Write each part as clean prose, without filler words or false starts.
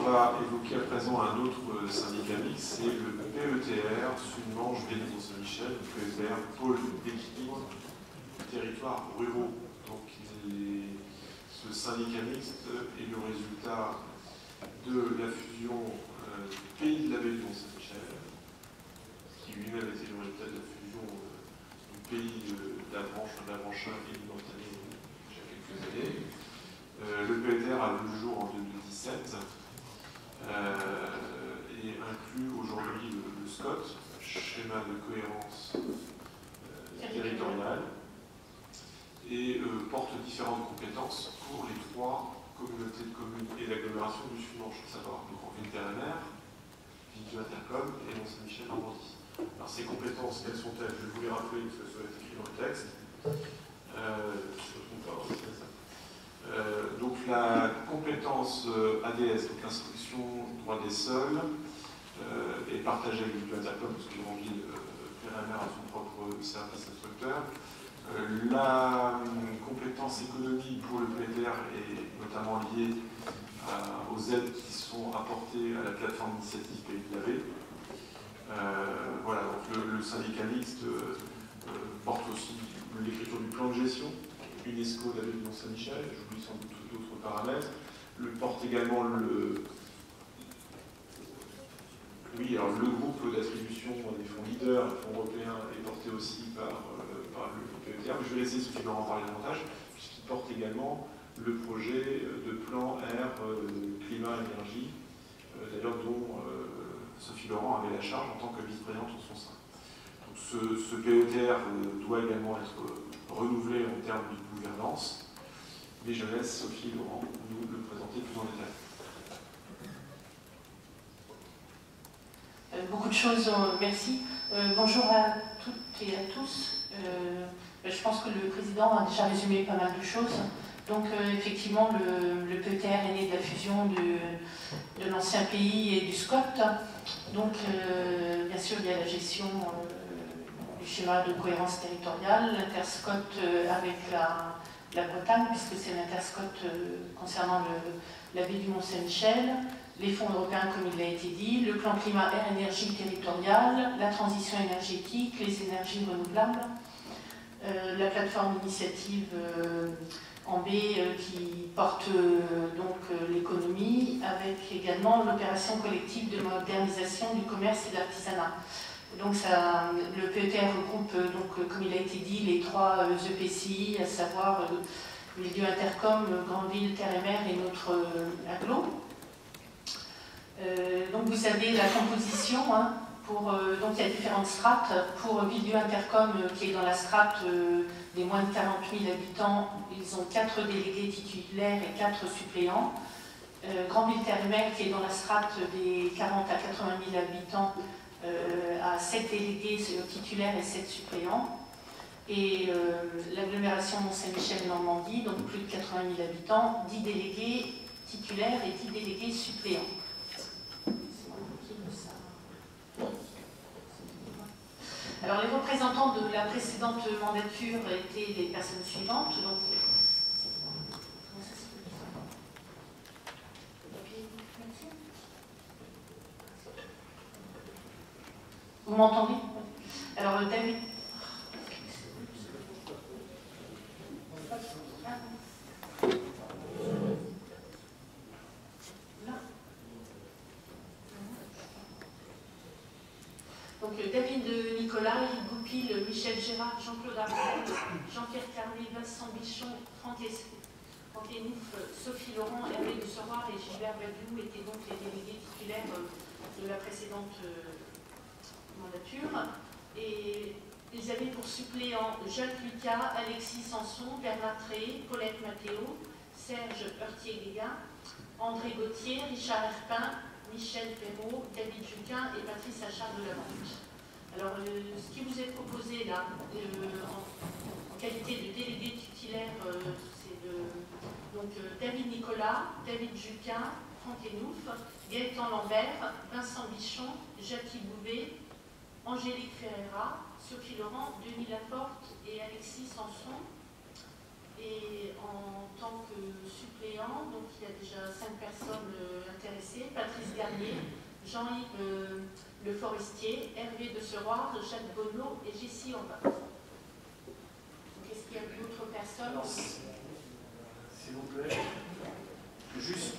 on va évoquer à présent un autre syndicat mixte, c'est le PETR, Sud-Manche Vélizy-Mont-Saint-Michel, le PETR, Pôle d'équilibre territoires ruraux. Donc ce syndicat mixte est le résultat de la fusion du Pays de la Baie du Mont-Saint-Michel, qui lui-même était le résultat de la fusion du Pays d'Avranches et du Mortagne il y a quelques années. Le PETR a vu le jour en 2017 et inclut aujourd'hui le SCOT, schéma de cohérence territoriale, et porte différentes compétences pour les trois communautés de communes et l'agglomération du Sud-Manche, à savoir le Grand Ville-Terre-et-Mer, Vic-du-Intercom et Mont-Saint-Michel-Normandie. Alors ces compétences, quelles sont-elles? Je vais vous les rappeler parce que ça va être écrit dans le texte. Donc la compétence ADS, donc instruction, droit des sols, est partagée avec Vic-du-Intercom parce que le Grand Ville-Terre-et-Mer a son propre service instructeur. La compétence économique pour le PETR est notamment liée aux aides qui sont apportées à la plateforme initiative Pays de la Baie. Voilà, donc le syndicat mixte porte aussi l'écriture du plan de gestion UNESCO de la baie du Mont-Saint-Michel, j'oublie sans doute d'autres paramètres. Le porte également le groupe d'attribution des fonds leaders, les fonds européens, est porté aussi par le PETR. Je vais laisser Sophie Laurent en parler davantage, puisqu'il porte également le projet de plan air, climat, énergie, d'ailleurs dont Sophie Laurent avait la charge en tant que vice-présidente en son sein. Donc ce PETR doit également être renouvelé en termes de gouvernance, mais je laisse Sophie Laurent nous le présenter plus en détail. Beaucoup de choses, merci. Bonjour à toutes et à tous. Je pense que le président a déjà résumé pas mal de choses. Donc effectivement, le PETR est né de la fusion de l'ancien pays et du SCOT. Donc bien sûr, il y a la gestion du schéma de cohérence territoriale, l'interscot avec la Bretagne, puisque c'est l'interscot concernant la baie du Mont-Saint-Michel, les fonds européens comme il a été dit, le plan climat air énergie territoriale, la transition énergétique, les énergies renouvelables, la plateforme initiative en B qui porte donc l'économie, avec également l'opération collective de modernisation du commerce et de l'artisanat. Donc le PETR regroupe, donc, comme il a été dit, les trois EPCI, à savoir Vic-du-Intercom, Grande Ville, Terre-et-Mer et notre agglo. Donc vous savez la composition, hein, donc il y a différentes strates. Pour Vic-du-Intercom, qui est dans la strate des moins de 40 000 habitants, ils ont 4 délégués titulaires et 4 suppléants. Grande Ville, Terre-et-Mer, qui est dans la strate des 40 à 80 000 habitants, à 7 délégués titulaires et 7 suppléants. Et l'agglomération Mont-Saint-Michel-Normandie, donc plus de 80 000 habitants, 10 délégués titulaires et 10 délégués suppléants. Alors les représentants de la précédente mandature étaient les personnes suivantes. Donc, vous m'entendez? Alors David. Donc David Nicolas, Eric Goupil, Michel Gérard, Jean-Claude Arnaud, Jean-Pierre Carnet, Vincent Bichon, Franck Enouf, Sophie Laurent, Hervé de Soroir et Gilbert Badiou étaient donc les délégués titulaires de la précédente mandature. Et ils avaient pour suppléants Jacques Lucas, Alexis Sanson, Bernard Tréhé, Paulette Mathéo, Serge Heurtier-Guéguin, André Gauthier, Richard Herpin, Michel Perrault, David Juquin et Patrice Achard de la Vente. Alors, ce qui vous est proposé là, en qualité de délégué titulaire, c'est donc David Nicolas, David Juquin, Franck Enouf, Gaëtan Lambert, Vincent Bichon, Jackie Bouvet, Angélique Ferreira, Sophie Laurent, Denis Laporte et Alexis Sanson. Et en tant que suppléant, donc il y a déjà 5 personnes intéressés, Patrice Garnier, Jean-Yves Le Forestier, Hervé de Seroir, Jacques Bonneau et Jessie Aubin. Est-ce qu'il y a d'autres personnes? S'il vous plaît, juste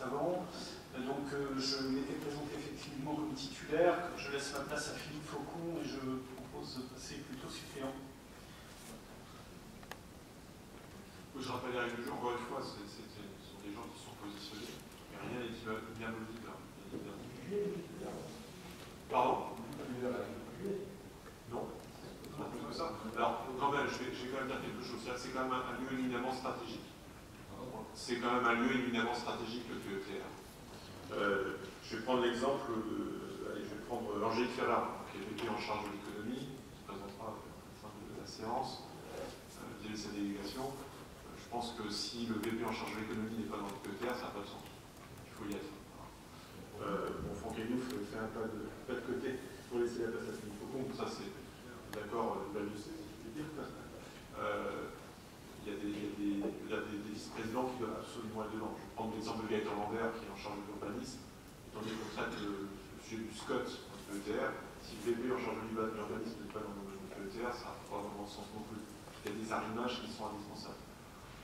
avant, donc je m'étais présenté effectivement comme titulaire, je laisse ma place à Philippe Faucon et je propose de passer plutôt suppléant. Je rappelle les règles du jeu, encore une fois, ce sont des gens qui sont positionnés, mais rien n'est bien audible. Pardon? Non. Plus que ça. Alors, quand même, je vais quand même dire quelque chose. C'est quand même un lieu éminemment stratégique. C'est quand même un lieu éminemment stratégique, le PETR. Je vais prendre l'exemple je vais prendre Angélique Ferrard, qui est VP en charge de l'économie, qui se présentera à la fin de la séance, via sa délégation. Je pense que si le VP en charge de l'économie n'est pas dans le PETR, ça n'a pas de sens. Il faut y être. Bon, Franck Aignouf fait un pas de côté pour laisser la place à Philippe Faucon. Ça, c'est d'accord, je sais ce que je veux dire. Il y a des vice-présidents qui doivent absolument être dedans. Je vais prendre l'exemple de Gaëtan Lambert, qui est en charge de l'urbanisme. Étant donné qu'on traite le sujet du SCOT, le PETR, si le VP en charge de l'urbanisme n'est pas dans le PETR, ça n'a pas vraiment de sens non plus. Il y a des arrimages qui sont indispensables.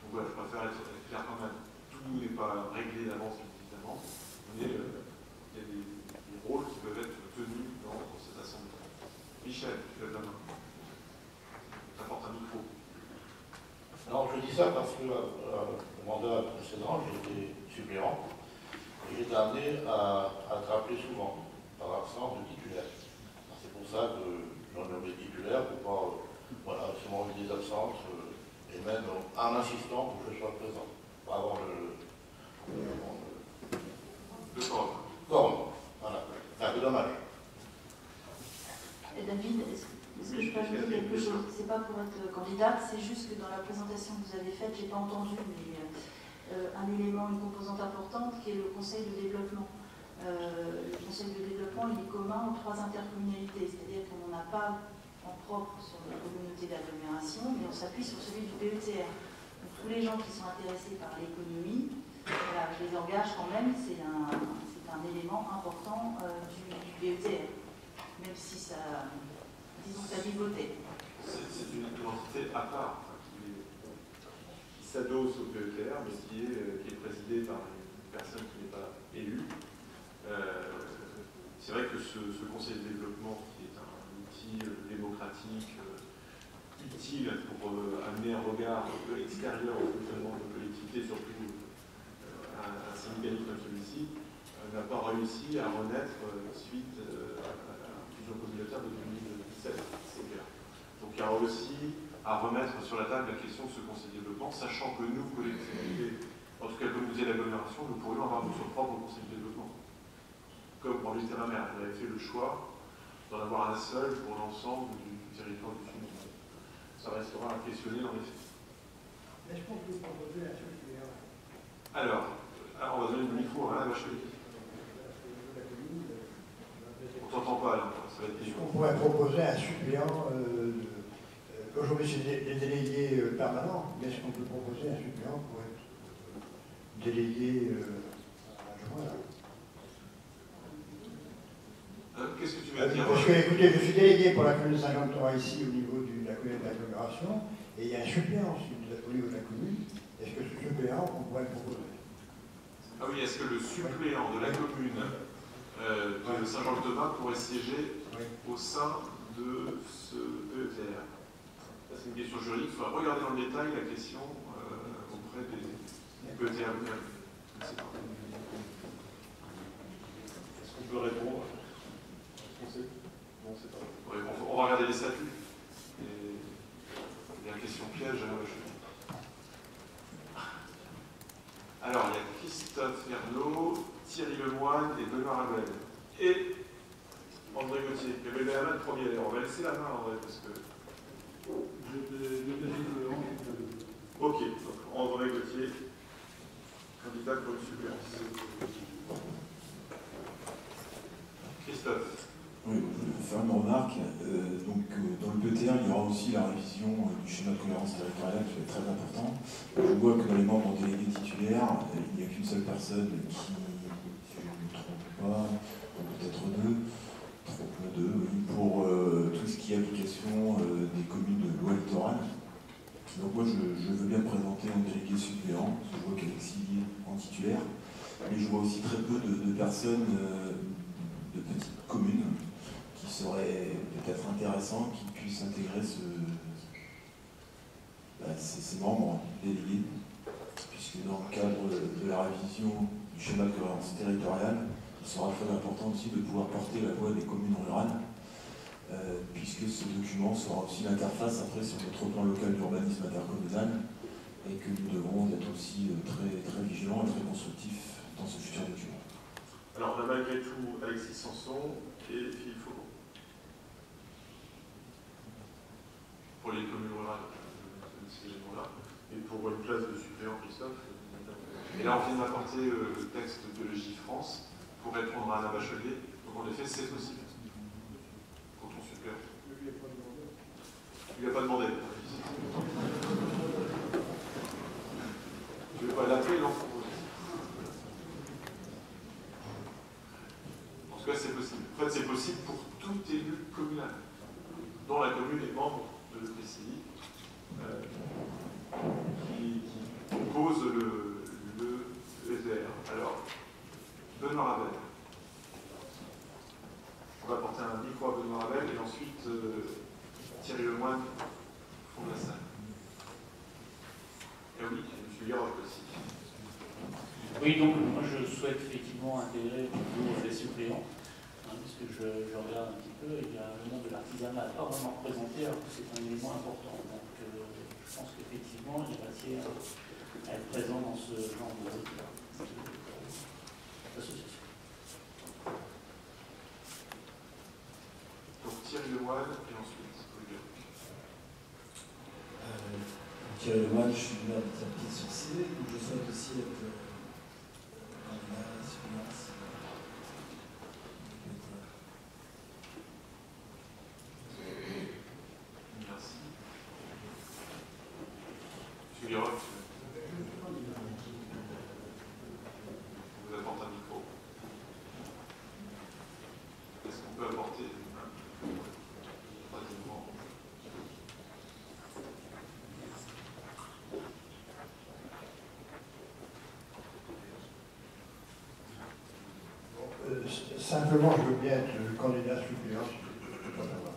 Donc voilà, je préfère être clair quand même. Tout n'est pas réglé d'avance, évidemment, mais il y a des rôles qui peuvent être tenus dans cette assemblée. Michel, tu lèves la main. Tu apportes un micro. Non, je dis ça parce que le mandat précédent, j'étais suppléant et j'étais amené à être rappelé souvent par l'absence de titulaire. C'est pour ça que j'en ai nommé titulaire pour pas, voilà, souvent eu des absences et même en insistant pour que je sois présent, pour avoir le quorum. Voilà, c'est un peu dommage. Et David, est-ce que je peux ajouter quelque chose? C'est pas pour être candidate, c'est juste que dans la présentation que vous avez faite, j'ai pas entendu, mais un élément, une composante importante qui est le conseil de développement. Le conseil de développement, il est commun aux 3 intercommunalités, c'est-à-dire qu'on n'en a pas en propre sur la communauté d'agglomération, mais on s'appuie sur celui du PETR. Donc, tous les gens qui sont intéressés par l'économie, voilà, je les engage quand même, c'est un élément important du PETR, même si ça, disons que ça vivotait. C'est une entité à part, qui s'adosse au PETR, mais qui est présidée par une personne qui n'est pas élue. C'est vrai que ce conseil de développement, qui est un outil démocratique utile pour amener un regard extérieur au fonctionnement de collectivités, surtout un syndicalisme comme celui-ci, n'a pas réussi à renaître suite à la fusion communautaire de 2017, c'est clair. Donc il y a aussi à remettre sur la table la question de ce conseil de développement, sachant que nous, collectivités, en tout cas communauté d'agglomération, nous pourrions avoir notre propre conseil de développement. Comme en Lutte-et-Mer, on avait fait le choix d'en avoir un seul pour l'ensemble du territoire du Sud. Ça restera à questionner dans les faits. Est-ce qu'on peut proposer un suppléant? Alors, on va donner le micro à Alain Bachelier. On ne t'entend pas, là, ça va être Est-ce qu'on pourrait proposer un suppléant? Aujourd'hui, c'est des délégués permanents, mais est-ce qu'on peut proposer un suppléant pour être délégué adjoint? Qu'est-ce que tu veux dire? Parce que, écoutez, je suis délégué pour la commune de Saint-Jean-de-Thorins ici au niveau de la commune d'agglomération, et il y a un suppléant au niveau de la commune. Est-ce que ce suppléant, on pourrait le proposer? Ah oui, est-ce que le suppléant de la commune de Saint-Jean-de-Thorins pourrait siéger au sein de ce PETR? C'est une question juridique, il faudra regarder dans le détail la question auprès des PETR. Je ne sais pas. Est-ce qu'on peut répondre? Bon, c'est pas. On va regarder les statuts. Il y a une question piège. Alors, il y a Christophe Ernaud, Thierry Lemoine et Benoît Ravel. Et André Gauthier. Il y avait la main de premier. On va laisser la main, André, parce que. Ok, donc André Gauthier, candidat pour une suppléance. Christophe. Oui, je vais faire une remarque. Donc, dans le PETR, il y aura aussi la révision du schéma de cohérence territoriale qui est très important. Je vois que dans les membres délégués titulaires, il n'y a qu'une seule personne qui, si je ne me trompe pas, peut-être deux, oui, pour tout ce qui est application des communes de loi littorale. Donc moi je veux bien me présenter en délégué suppléant, parce que je vois qu'Alexis est en titulaire, mais je vois aussi très peu de personnes de petites communes qui seraient peut-être intéressantes, qui puissent intégrer ces membres délégués, puisque dans le cadre de la révision du schéma de cohérence territoriale, il sera très important aussi de pouvoir porter la voix des communes rurales, puisque ce document sera aussi l'interface après sur notre plan local d'urbanisme intercommunal, et que nous devrons être aussi très, très vigilants et très constructifs dans ce futur document. Alors on a malgré tout Alexis Sanson et Philippe Faucon. Pour les communes rurales, ces éléments-là, et pour une place de suppléant Christophe. Et là on vient d'apporter le texte de Légifrance pour répondre à Anna Bachelier. Donc en effet c'est possible. Quand on suppléant. Il lui a pas demandé. Je ne vais pas l'appeler l'enfant. En tout cas, c'est possible. En fait, c'est possible pour tout élu communal, dont la commune est membre de l'EPCI, qui compose le SDR. Alors, Benoît Ravel. On va porter un micro à Benoît Ravel et ensuite Thierry Lemoine, fond de la salle. Et oui, M. Liroc aussi. Oui, donc moi je souhaite effectivement intégrer du coup les suppléants, puisque je regarde un petit peu, il y a le monde de l'artisanat pas vraiment représenté, alors que c'est un élément important. Donc je pense qu'effectivement il y a matière à être présent dans ce genre d'association. Donc Thierry Lemoine et ensuite Olivier. Thierry Lemoine, je suis maire de Pierre-Pied-sur-Cé, donc je souhaite aussi être candidat à la suppléance. Merci. M. Liroc, vous apportez un micro. Est-ce qu'on peut apporter un troisièmement? Simplement, je veux bien être le candidat suppléant, si je ne peux pas l'avoir.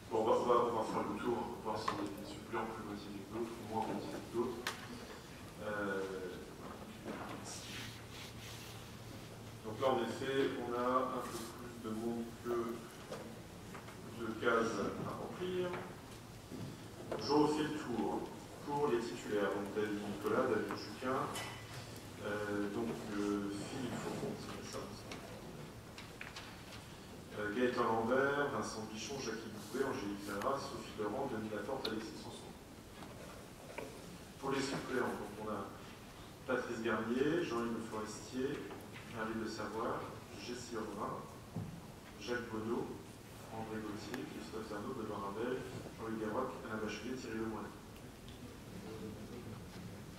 Bon, on va faire le tour, voir s'il y a des suppléants plus motivés que d'autres, ou moins motivés que d'autres. Donc là, en effet, on a un peu plus de monde que de cases à remplir. Je refais le tour pour les titulaires. Donc David Nicolas, David Juquin, Philippe Faucon, c'est ça. Gaëtan Lambert, Vincent Bichon, Jacques Bouvet, Angélique Ferrat, Sophie Laurent, Denis Laporte, Alexis Sanson. Pour les suppléants, donc on a Patrice Garnier, Jean-Yves Forestier, Hervé de Savoie, Jessie Orvin, Jacques Bonneau, André Gauthier, Christophe Arnaud, Benoît Ravel, Jean-Luc Garoc, Anna Bachelier, Thierry Lemoine.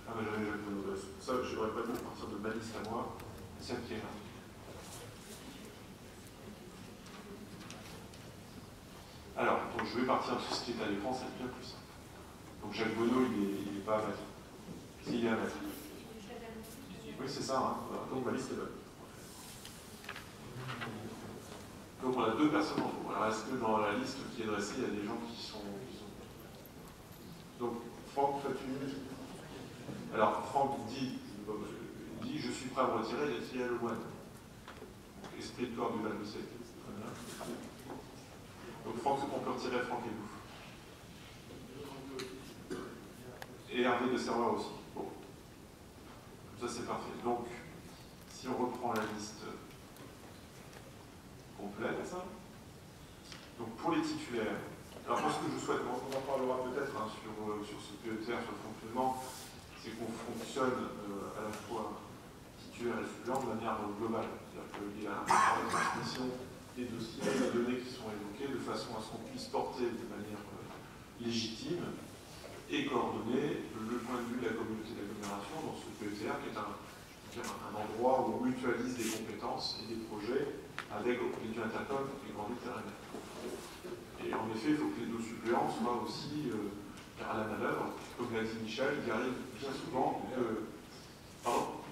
Ah ben j'avais Jacques Bonneau. Ça, je n'aurais pas dû partir de ma liste à moi, celle qui est là. Alors, donc je vais partir de ce qui est à l'écran, c'est bien plus simple. Donc Jacques Bonneau, il n'est pas à mettre. S'il est à mettre. Oui, c'est ça, hein. Voilà. Donc ma liste est bonne. Donc on a deux personnes en tout. Alors est-ce que dans la liste qui est dressée, il y a des gens qui sont... Donc Franck, fais-tu une minute? Alors Franck dit je suis prêt à me retirer, il y a Thierry Lemoine. Esprit de corps du Val-de-Sec. Très bien. Donc Franck, on peut retirer Franck et vous. Et Hervé de Serroir aussi. Bon. Comme ça c'est parfait. Donc, si on reprend la liste complète, donc pour les titulaires, Alors moi, ce que je souhaite, on en parlera peut-être hein, sur ce PETR, sur le fonctionnement, c'est qu'on fonctionne à la fois titulaire et suppléant de manière globale. C'est-à-dire qu'il y a une transmission des dossiers, des données qui sont évoquées, de façon à ce qu'on puisse porter de manière légitime et coordonner le point de vue de la communauté d'agglomération dans ce PETR qui est un endroit où on mutualise des compétences et des projets avec les intercom et Grand Terrain. Et en effet, il faut que les deux suppléants soient aussi à la manœuvre, comme l'a dit Michel, il arrive bien souvent que. Pardon,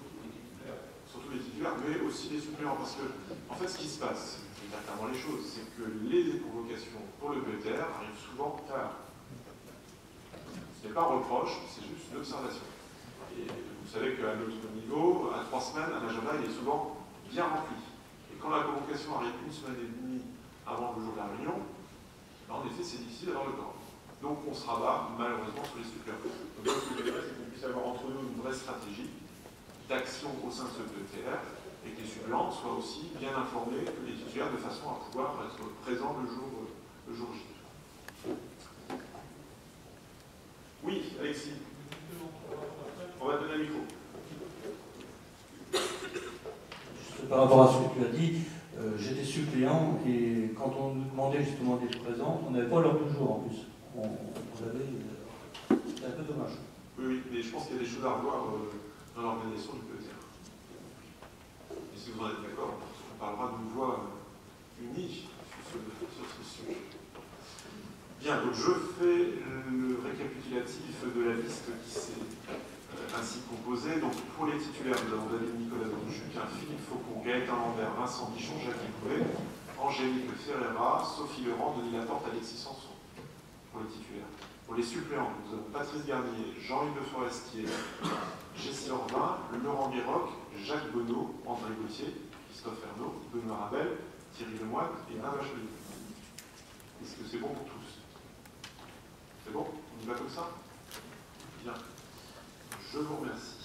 surtout les titulaires, mais aussi les suppléants, parce que, en fait, ce qui se passe, je vais dire clairement les choses, c'est que les convocations pour le PETR arrivent souvent tard. Ce n'est pas un reproche, c'est juste une observation. Et vous savez qu'à notre niveau, à 3 semaines, un agenda il est souvent bien rempli. Et quand la convocation arrive 1 semaine et demie avant le jour de la réunion, en effet, c'est difficile d'avoir le temps. Donc on se rabat malheureusement sur les suppléants. Donc ce que je voudrais, c'est qu'on puisse avoir entre nous une vraie stratégie d'action au sein de ce PETR et que les suppléants soient aussi bien informés que les titulaires de façon à pouvoir être présents le jour J. Oui, Alexis. On va te donner un micro. Juste par rapport à ce que tu as dit, j'étais suppléant et quand on nous demandait justement d'être présent, on n'avait pas l'heure du jour en plus. C'était un peu dommage. Oui, mais je pense qu'il y a des choses à revoir dans l'organisation du PETR. Et si vous en êtes d'accord, on parlera d'une voix unie sur ce sujet. Bien, donc je fais le récapitulatif de la liste qui s'est ainsi composée. Donc pour les titulaires, nous avons David Nicolas Bonjuquin, Philippe Faucon, Gaëtan Lambert, Vincent Bichon, Jacques Bouvet, Angélique Ferreira, Sophie Laurent, Denis Laporte, Alexis Sanson. Pour les titulaires. Pour les suppléants, nous avons Patrice Garnier, Jean-Yves Le Forestier, Jessie Orvin, Laurent Miroc, Jacques Bonneau, André Gauthier, Christophe Ernaud, Benoît Rabel, Thierry Lemoine et Nava Joly. Est-ce que c'est bon pour tous? C'est bon? On y va comme ça? Bien. Je vous remercie.